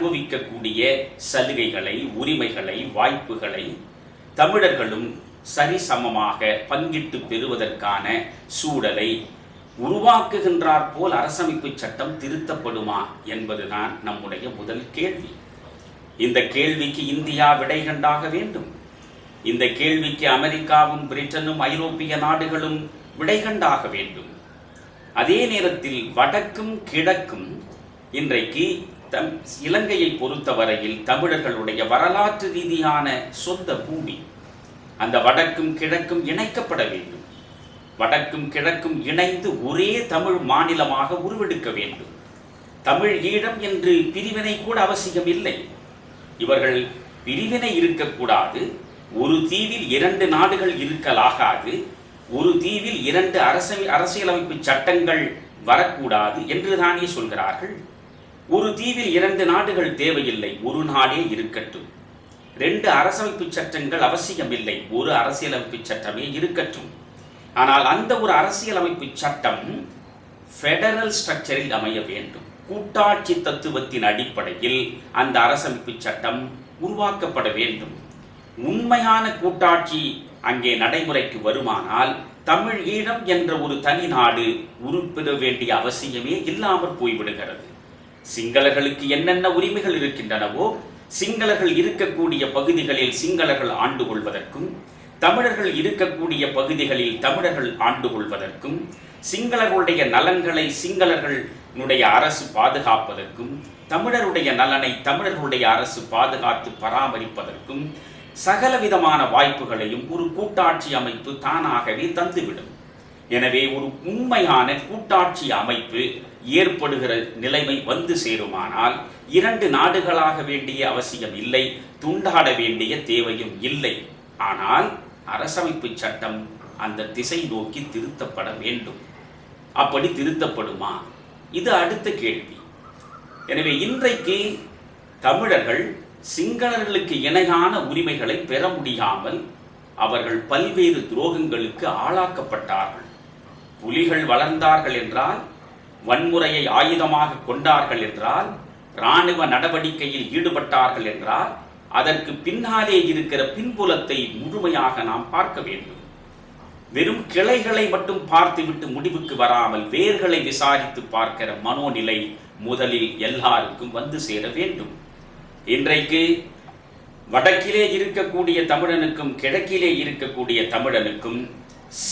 அனுபவிக்கக்கூடிய சலுகைகளை, உரிமைகளை, வாய்ப்புகளை தமிழர்களும் சரிசமமாக பங்கிட்டு பெறுவதற்கான சூழலை உருவாக்குகின்றார் போல் அரசமைப்பு சட்டம் திருத்தப்படுமா என்பதுதான் நம்முடைய முதல் கேள்வி. இந்த கேள்விக்கு இந்தியா விடை கண்டாக வேண்டும். இந்த கேள்விக்கு அமெரிக்காவும், பிரிட்டனும், ஐரோப்பிய நாடுகளும் விடை கண்டாக வேண்டும். அதே நேரத்தில் வடக்கும் கிழக்கும் இன்றைக்கு இலங்கையை பொறுத்தவரையில் தமிழர்களுடைய வரலாற்று ரீதியான சொந்த பூமி. அந்த வடக்கும் கிழக்கும் இணைக்கப்பட வேண்டும். வடக்கும் கிழக்கும் இணைந்து ஒரே தமிழ் மாநிலமாக உருவெடுக்க வேண்டும். தமிழ் ஈழம் என்று பிரிவினை கூட அவசியம் இல்லை. இவர்கள் பிரிவினை இருக்கக்கூடாது. ஒரு தீவில் 2 நாடுகள் இருக்கலாகாது. ஒரு தீவில் 2 அரசியலமைப்பு சட்டங்கள் வரக்கூடாது என்று தானே சொல்கிறார்கள். ஒரு தீவில் 2 நாடுகள் தேவையில்லை, ஒரு நாடே இருக்கட்டும். 2 அரசமைப்பு சட்டங்கள் அவசியமில்லை, ஒரு அரசியலமைப்பு சட்டமே இருக்கட்டும். ஆனால் அந்த ஒரு அரசியலமைப்பு சட்டம் ஃபெடரல் ஸ்ட்ரக்சரில் அமைய வேண்டும். கூட்டாட்சி தத்துவத்தின் அடிப்படையில் அந்த அரசமைப்பு சட்டம் உருவாக்கப்பட வேண்டும். உண்மையான கூட்டாட்சி அங்கே நடைமுறைக்கு வருமானால் தமிழ் ஈழம் என்ற ஒரு தனி நாடு உருப்பெற வேண்டிய அவசியமே இல்லாமல் போய்விடுகிறது. சிங்களர்களுக்கு என்னென்ன உரிமைகள் இருக்கின்றனவோ, சிங்களர்கள் இருக்கக்கூடிய பகுதிகளில் சிங்களர்கள் ஆண்டு கொள்வதற்கும், தமிழர்கள் இருக்கக்கூடிய பகுதிகளில் தமிழர்கள் ஆண்டு கொள்வதற்கும், சிங்களர்களுடைய நலன்களை சிங்களர்களுடைய அரசு பாதுகாப்பதற்கும், தமிழருடைய நலனை தமிழர்களுடைய அரசு பாதுகாத்து பராமரிப்பதற்கும் சகலவிதமான வாய்ப்புகளையும் ஒரு கூட்டாட்சி அமைப்பு தானாகவே தந்துவிடும். எனவே ஒரு உண்மையான கூட்டாட்சி அமைப்பு ஏற்படுகிற நிலைமை வந்து சேருமானால் 2 நாடுகளாக வேண்டிய அவசியம் இல்லை, துண்டாட வேண்டிய தேவையும் இல்லை. ஆனால் அரசமைப்பு சட்டம் அந்த திசை நோக்கி திருத்தப்பட வேண்டும். அப்படி திருத்தப்படுமா? இது அடுத்த கேள்வி. எனவே இன்றைக்கு தமிழர்கள் சிங்களர்களுக்கு இணையான உரிமைகளை பெற முடியாமல் அவர்கள் பல்வேறு துரோகங்களுக்கு ஆளாக்கப்பட்டார்கள். புலிகள் வளர்ந்தார்கள் என்றால், வன்முறையை ஆயுதமாக கொண்டார்கள் என்றால், இராணுவ நடவடிக்கையில் ஈடுபட்டார்கள் என்றால், அதற்கு பின்னாலே இருக்கிற பின்புலத்தை முழுமையாக நாம் பார்க்க வேண்டும். வெறும் கிளைகளை மட்டும் பார்த்துவிட்டு முடிவுக்கு வராமல் வேர்களை விசாரித்து பார்க்கிற மனோநிலை முதலில் எல்லாருக்கும் வந்து சேர வேண்டும். இன்றைக்கு வடக்கிலே இருக்கக்கூடிய தமிழனுக்கும் கிழக்கிலே இருக்கக்கூடிய தமிழனுக்கும்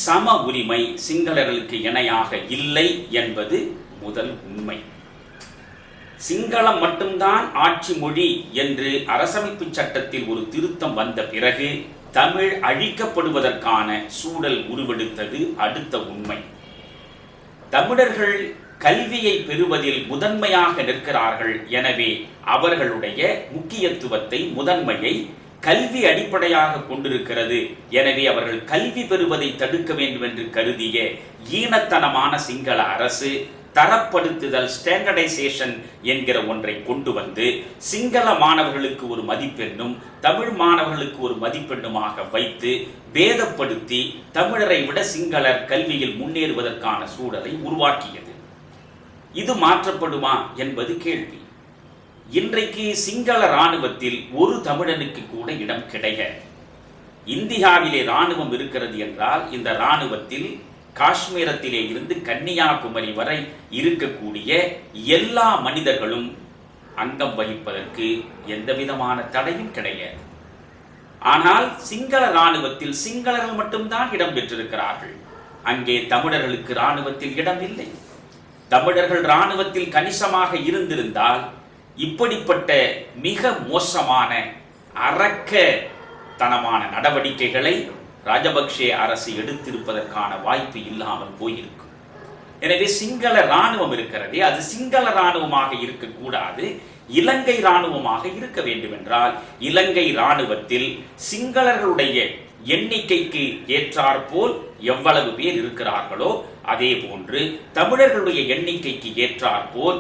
சம உரிமை சிங்களர்களுக்கு இணையாக இல்லை என்பது முதல் உண்மை. சிங்களம் மட்டும்தான் ஆட்சி மொழி என்று அரசமைப்பு சட்டத்தில் ஒரு திருத்தம் வந்த பிறகு தமிழ் அழிக்கப்படுவதற்கான சூழல் உருவெடுத்தது அடுத்த உண்மை. தமிழர்கள் கல்வியை பெறுவதில் முதன்மையாக நிற்கிறார்கள். எனவே அவர்களுடைய முக்கியத்துவத்தை, முதன்மையை கல்வி அடிப்படையாக கொண்டிருக்கிறது. எனவே அவர்கள் கல்வி பெறுவதை தடுக்க வேண்டும் என்று கருதிய ஈனத்தனமான சிங்கள அரசு தரப்படுத்துதல், ஸ்டாண்டர்டைசேஷன் என்கிற ஒன்றை கொண்டு வந்து சிங்கள மாணவர்களுக்கு ஒரு மதிப்பெண்ணும் தமிழ் மாணவர்களுக்கு ஒரு மதிப்பெண்ணுமாக வைத்து பேதப்படுத்தி தமிழரை விட சிங்களர் கல்வியில் முன்னேறுவதற்கான சூழலை உருவாக்கியது. இது மாற்றப்படுமா என்பது கேள்வி. இன்றைக்கு சிங்கள இராணுவத்தில் ஒரு தமிழனுக்கு கூட இடம் கிடையாது. இந்தியாவிலே இராணுவம் இருக்கிறது என்றால் இந்த இராணுவத்தில் காஷ்மீரத்திலே இருந்து கன்னியாகுமரி வரை இருக்கக்கூடிய எல்லா மனிதர்களும் அங்கம் வகிப்பதற்கு எந்த விதமான தடையும் கிடையாது. ஆனால் சிங்கள இராணுவத்தில் சிங்களர்கள் மட்டும்தான் இடம் பெற்றிருக்கிறார்கள். அங்கே தமிழர்களுக்கு இராணுவத்தில் இடம் இல்லை. தமிழர்கள் இராணுவத்தில் கணிசமாக இருந்திருந்தால் இப்படிப்பட்ட மிக மோசமான அரக்கத்தனமான நடவடிக்கைகளை ராஜபக்சே அரசு எடுத்திருப்பதற்கான வாய்ப்பு இல்லாமல் போயிருக்கும். எனவே சிங்கள இராணுவம் இருக்கிறதே, அது சிங்கள இராணுவமாக இருக்கக்கூடாது, இலங்கை இராணுவமாக இருக்க வேண்டும் என்றால் இலங்கை இராணுவத்தில் சிங்களர்களுடைய எண்ணிக்கைக்கு ஏற்றாற்போல் எவ்வளவு பேர் இருக்கிறார்களோ அதே போன்று தமிழர்களுடைய எண்ணிக்கைக்கு ஏற்றாற்போல்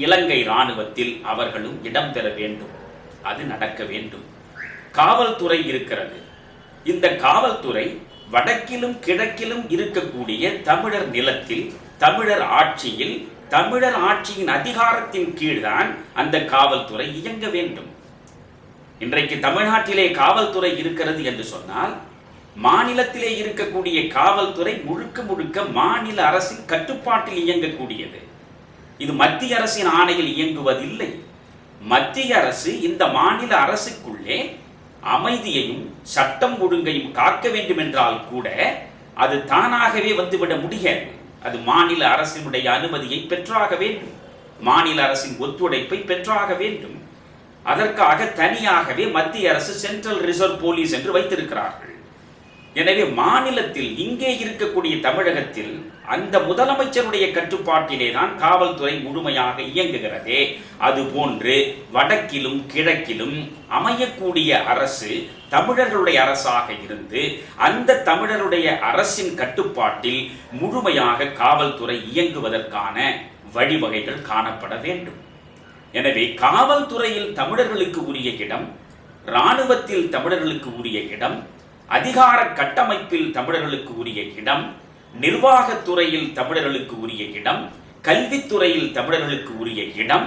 இலங்கை இராணுவத்தில் அவர்களும் இடம்பெற வேண்டும். அது நடக்க வேண்டும். காவல்துறை இருக்கிறது. இந்த காவல்துறை வடக்கிலும் கிழக்கிலும் இருக்கக்கூடிய தமிழர் நிலத்தில், தமிழர் ஆட்சியில் தமிழர் ஆட்சியின் அதிகாரத்தின் கீழ்தான் அந்த காவல்துறை இயங்க வேண்டும். இன்றைக்கு தமிழ்நாட்டிலே காவல்துறை இருக்கிறது என்று சொன்னால் மாநிலத்திலே இருக்கக்கூடிய காவல்துறை முழுக்க முழுக்க மாநில அரசின் கட்டுப்பாட்டில் இயங்கக்கூடியது. இது மத்திய அரசின் ஆணையில் இயங்குவதில்லை. மத்திய அரசு இந்த மாநில அரசுக்குள்ளே அமைதியையும் சட்டம் ஒழுங்கையும் காக்க வேண்டும் என்றால் கூட அது தானாகவே வந்துவிட முடியாது. அது மாநில அரசினுடைய அனுமதியை பெற்றாக வேண்டும், மாநில அரசின் ஒத்துழைப்பை பெற்றாக வேண்டும். அதற்காக தனியாகவே மத்திய அரசு சென்ட்ரல் ரிசர்வ் போலீஸ் என்று வைத்திருக்கிறார்கள். எனவே மாநிலத்தில் இங்கே இருக்கக்கூடிய தமிழகத்தில் அந்த முதலமைச்சருடைய கட்டுப்பாட்டிலே தான் காவல்துறை முழுமையாக இயங்குகிறதே. அதுபோன்று வடக்கிலும் கிழக்கிலும் அமையக்கூடிய அரசு தமிழர்களுடைய அரசாக இருந்து அந்த தமிழருடைய அரசின் கட்டுப்பாட்டில் முழுமையாக காவல்துறை இயங்குவதற்கான வழிவகைகள் காணப்பட வேண்டும். எனவே காவல்துறையில் தமிழர்களுக்கு உரிய இடம், இராணுவத்தில் தமிழர்களுக்கு உரிய இடம், அதிகார கட்டமைப்பில் தமிழர்களுக்கு உரிய இடம், நிர்வாகத்துறையில் தமிழர்களுக்கு உரிய இடம், கல்வித்துறையில் தமிழர்களுக்கு உரிய இடம்,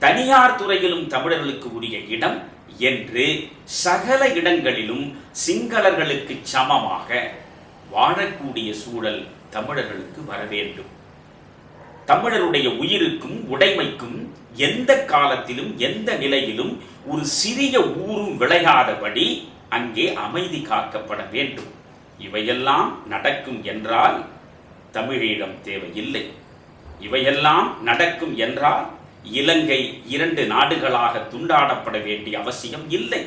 தனியார் துறையிலும் தமிழர்களுக்கு உரிய இடம் என்று சகல இடங்களிலும் சிங்களர்களுக்கு சமமாக வாழக்கூடிய சூழல் தமிழர்களுக்கு வர வேண்டும். தமிழருடைய உயிருக்கும் உடைமைக்கும் எந்த காலத்திலும் எந்த நிலையிலும் ஒரு சிறிய ஊரும் விளையாதபடி அங்கே அமைதி காக்கப்பட வேண்டும். இவையெல்லாம் நடக்கும் என்றால் தமிழீழம் தேவையில்லை. இவையெல்லாம் நடக்கும் என்றால் இலங்கை 2 நாடுகளாக துண்டாடப்பட வேண்டிய அவசியம் இல்லை.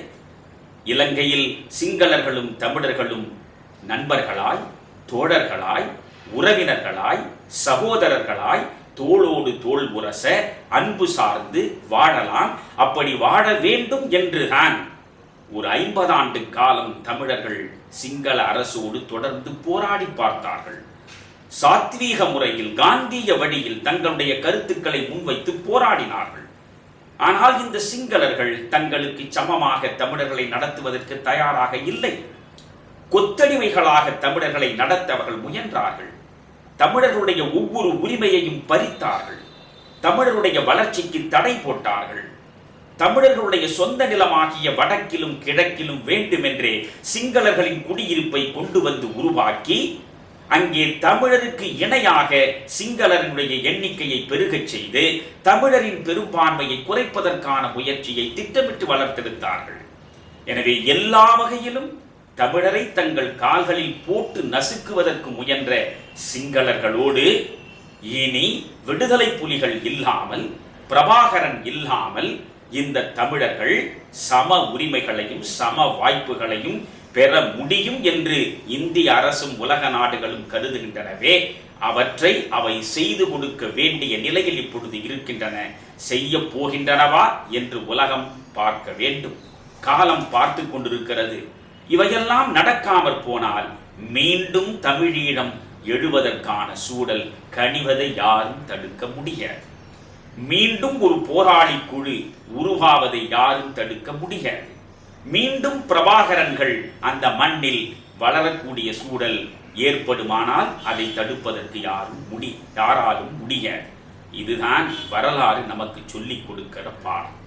இலங்கையில் சிங்களர்களும் தமிழர்களும் நண்பர்களாய், தோழர்களாய், உறவினர்களாய், சகோதரர்களாய் தோளோடு தோள் உரச அன்பு சார்ந்து வாழலாம். அப்படி வாழ வேண்டும் என்றுதான் ஒரு 50 ஆண்டு காலம் தமிழர்கள் சிங்கள அரசோடு தொடர்ந்து போராடி பார்த்தார்கள். சாத்வீக முறையில் காந்திய வழியில் தங்களுடைய கருத்துக்களை முன்வைத்து போராடினார்கள். ஆனால் இந்த சிங்களர்கள் தங்களுக்கு சமமாக தமிழர்களை நடத்துவதற்கு தயாராக இல்லை. கொத்தடிமைகளாக தமிழர்களை நடத்த அவர்கள் முயன்றார்கள். தமிழர்களுடைய ஒவ்வொரு உரிமையையும் பறித்தார்கள். தமிழருடைய வளர்ச்சிக்கு தடை போட்டார்கள். தமிழர்களுடைய சொந்த நிலமாகிய வடக்கிலும் கிழக்கிலும் வேண்டுமென்றே சிங்களர்களின் குடியிருப்பை கொண்டு வந்து உருவாக்கி அங்கே தமிழருக்கு இணையாக சிங்களரினுடைய எண்ணிக்கையை பெருகச் செய்து தமிழரின் பெரும்பான்மையை குறைப்பதற்கான முயற்சியை திட்டமிட்டு வளர்த்தெடுத்தார்கள். எனவே எல்லா வகையிலும் தமிழரை தங்கள் கால்களில் போட்டு நசுக்குவதற்கு முயன்ற சிங்களர்களோடு இனி விடுதலை புலிகள் இல்லாமல், பிரபாகரன் இல்லாமல் இந்த தமிழர்கள் சம உரிமைகளையும் சம வாய்ப்புகளையும் பெற முடியும் என்று இந்திய அரசும் உலக நாடுகளும் கருதுகின்றனவே. அவற்றை அவை செய்து கொடுக்க வேண்டிய நிலையில் இப்பொழுது இருக்கின்றன. செய்ய போகின்றனவா என்று உலகம் பார்க்க வேண்டும். காலம் பார்த்து கொண்டிருக்கிறது. இவையெல்லாம் நடக்காமற் போனால் மீண்டும் தமிழீழம் எழுவதற்கான சூழல் கனிவதை யாரும் தடுக்க முடியாது. மீண்டும் ஒரு போராளி குழு உருவாவதை யாரும் தடுக்க முடியாது. மீண்டும் பிரபாகரன்கள் அந்த மண்ணில் வளரக்கூடிய சூழல் ஏற்படுமானால் அதை தடுப்பதற்கு யாராலும் முடியாது. இதுதான் வரலாறு நமக்கு சொல்லிக் கொடுக்கிற பாடம்.